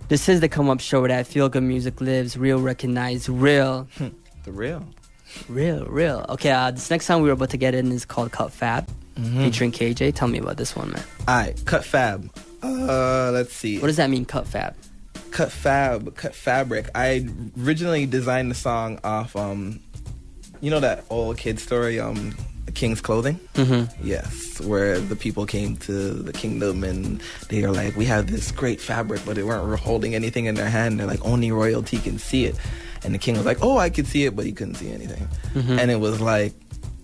This is the Come Up Show where that feel good music lives. Real, recognize, real. The real. Real. Okay, this next song we were about to get in is called Cut Fab, featuring KJ. Tell me about this one, man. Alright, Cut Fab. Let's see. What does that mean, Cut Fab? Cut fabric. I originally designed the song off, you know that old kid story, King's Clothing? Mm-hmm. Yes, where the people came to the kingdom and they are like, we have this great fabric, but they weren't holding anything in their hand. They're like, only royalty can see it. And the king was like, oh, I could see it, but he couldn't see anything. Mm-hmm. And it was like,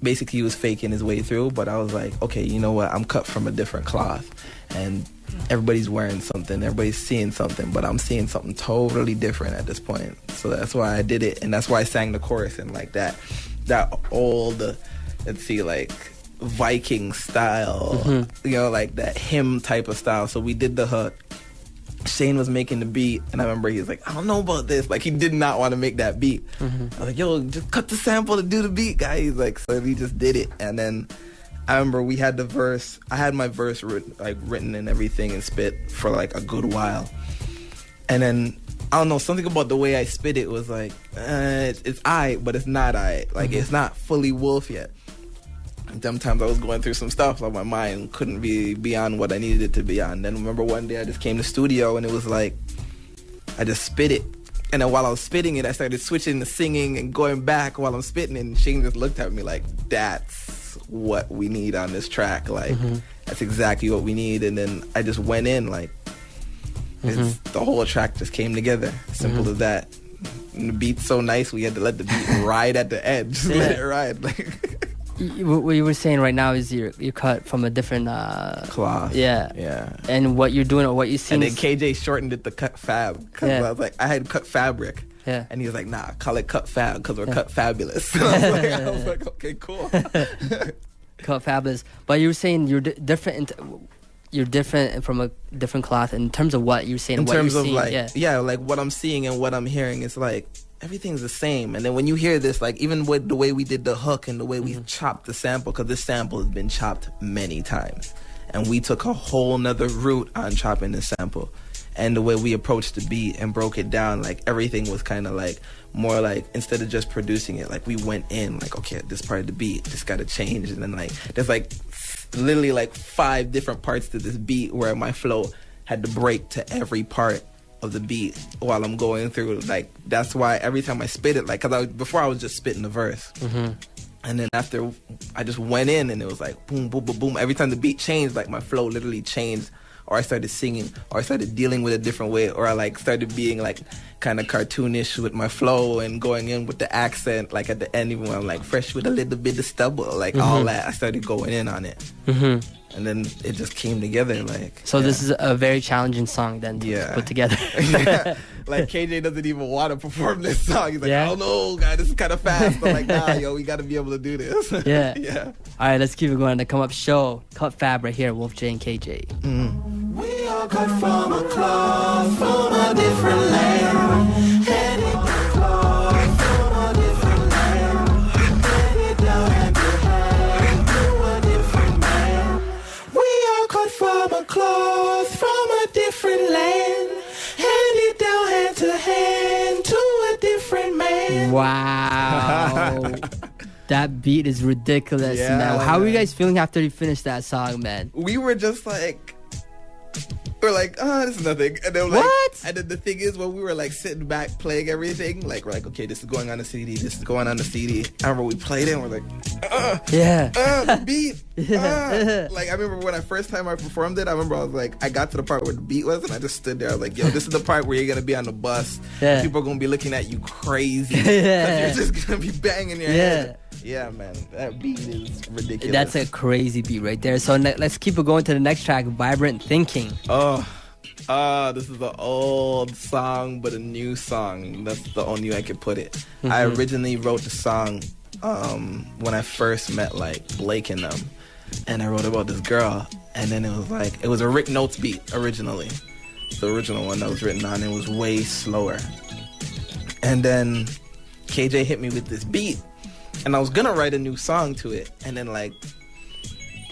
basically he was faking his way through, but I was like, okay, you know what? I'm cut from a different cloth. And everybody's wearing something, everybody's seeing something, but I'm seeing something totally different at this point. So that's why I did it, and that's why I sang the chorus in like that old, let's see, like Viking style, you know, like that hymn type of style. So we did the hook. Shane was making the beat, and I remember he was like, I don't know about this. Like, he did not want to make that beat. I was like, yo, just cut the sample to do the beat, guys. He's like, so we just did it, and then I remember we had the verse. I had my verse written and everything and spit for like a good while. And then, I don't know, something about the way I spit it was like, it's I, but it's not I. Like, it's not fully Wolf yet. And sometimes I was going through some stuff, like my mind couldn't be beyond what I needed it to be on. Then remember one day I just came to the studio and it was like, I just spit it. And then while I was spitting it, I started switching to singing and going back while I'm spitting it. And Shane just looked at me like, that's what we need on this track. Like, that's exactly what we need. And then I just went in, like, the whole track just came together. Simple as that. And the beat's so nice, we had to let the beat ride at the edge. Just let it ride. Like, what you were saying right now is you're cut from a different cloth. Yeah. And what you're doing or what you see. And then KJ shortened it to Cut Fab. Because I was like, I had Cut Fabric. Yeah. And he was like, nah, call it Cut Fab because we're cut fabulous. I was like, okay, cool. Cut Fabulous. But you were saying you're different. You're different from a different cloth in terms of what you're saying. In what terms you're of seeing, like, like what I'm seeing and what I'm hearing, it's like everything's the same. And then when you hear this, like even with the way we did the hook and the way we chopped the sample, because this sample has been chopped many times, and we took a whole nother route on chopping the sample. And the way we approached the beat and broke it down, like everything was kind of like more like, instead of just producing it, like we went in like, okay, this part of the beat just got to change. And then like there's like literally like 5 different parts to this beat where my flow had to break to every part of the beat while I'm going through. Like that's why every time I spit it, like, because before I was just spitting the verse. And then after I just went in and it was like boom, boom, boom, boom. Every time the beat changed, like my flow literally changed. Or I started singing, or I started dealing with it a different way, or I like started being like kind of cartoonish with my flow and going in with the accent, like at the end, even when I'm like fresh with a little bit of stubble, like all that, I started going in on it. And then it just came together, like. So this is a very challenging song then to put together. Like KJ doesn't even want to perform this song. He's like, I don't know, guy, this is kind of fast. I'm like, nah, yo, we got to be able to do this. Yeah. All right, let's keep it going. The Come Up Show, Cut Fab right here, Wolf J and KJ. We are cut from a cloth, from a different land. Headed cloth from a different land. Headed down hand to hand to a different man. We are cut from a cloth, from a different land. Headed down hand to a different man. Wow. That beat is ridiculous, man. How are you guys feeling after you finished that song, man? We were just like, we're like, this is nothing. And then like, what? And then the thing is, when we were like sitting back playing everything, like we're like, okay, this is going on the CD, this is going on the CD. I remember we played it and we're like, the beat. Like I remember when first time I performed it, I remember I was like, I got to the part where the beat was and I just stood there. I was like, yo, this is the part where you're gonna be on the bus. People are gonna be looking at you crazy. Because you're just gonna be banging your head. Yeah, man, that beat is ridiculous. That's a crazy beat right there. So let's keep it going to the next track, Vibrant Thinking. This is an old song, but a new song. That's the only way I could put it. I originally wrote the song when I first met like Blake and them, and I wrote about this girl, and then it was a Rick Notes beat originally. The original one that was written on it was way slower. And then KJ hit me with this beat. And I was gonna write a new song to it, and then like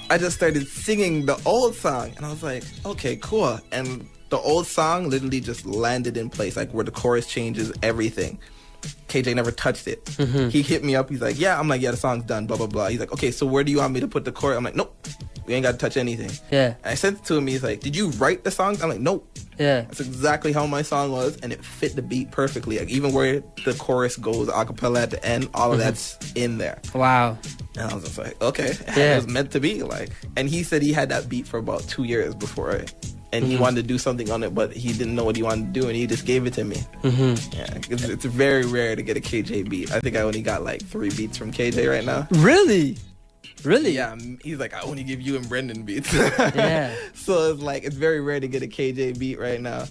I just started singing the old song, and I was like, okay, cool. And the old song literally just landed in place, like where the chorus changes everything. KJ never touched it. He hit me up. He's like, yeah. I'm like, yeah, the song's done, blah, blah, blah. He's like, okay, so where do you want me to put the chorus? I'm like, nope. We ain't got to touch anything. Yeah. And I sent it to him. He's like, did you write the song? I'm like, nope. Yeah. That's exactly how my song was, and it fit the beat perfectly. Like, even where the chorus goes a cappella at the end, all of that's in there. Wow. And I was just like, okay. Yeah. It was meant to be. Like, and he said he had that beat for about 2 years before it. And he wanted to do something on it, but he didn't know what he wanted to do, and he just gave it to me. Yeah, it's very rare to get a KJ beat. I think I only got like 3 beats from KJ right now. Really? Really? Yeah, he's like, I only give you and Brendan beats. Yeah. So it's like, it's very rare to get a KJ beat right now.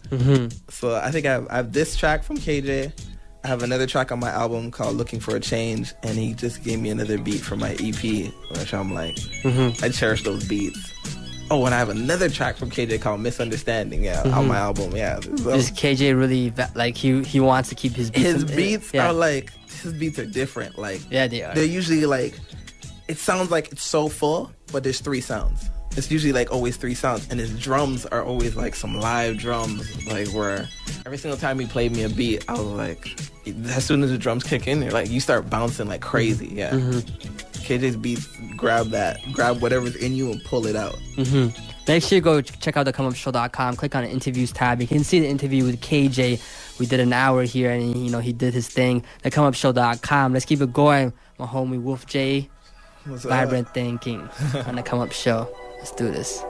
So I think I have this track from KJ. I have another track on my album called Looking for a Change, and he just gave me another beat for my EP, which I'm like, I cherish those beats. Oh, and I have another track from KJ called Misunderstanding, on my album, yeah. So, Is KJ really like he wants to keep his beats? his beats yeah. are like, his beats are different. Like, Yeah, they are. they're usually like, it sounds like it's so full, but there's 3 sounds. It's usually like always 3 sounds, and his drums are always like some live drums, like where every single time he played me a beat, I was like, as soon as the drums kick in, like you start bouncing like crazy. Yeah. KJ's beats grab whatever's in you and pull it out. Make sure you go check out thecomeupshow.com. Click on the interviews tab. You can see the interview with KJ. We did an hour here, and he did his thing. Thecomeupshow.com. Let's keep it going. My homie Wolf J. What's up? Vibrant Thinking on the Come Up Show. Let's do this.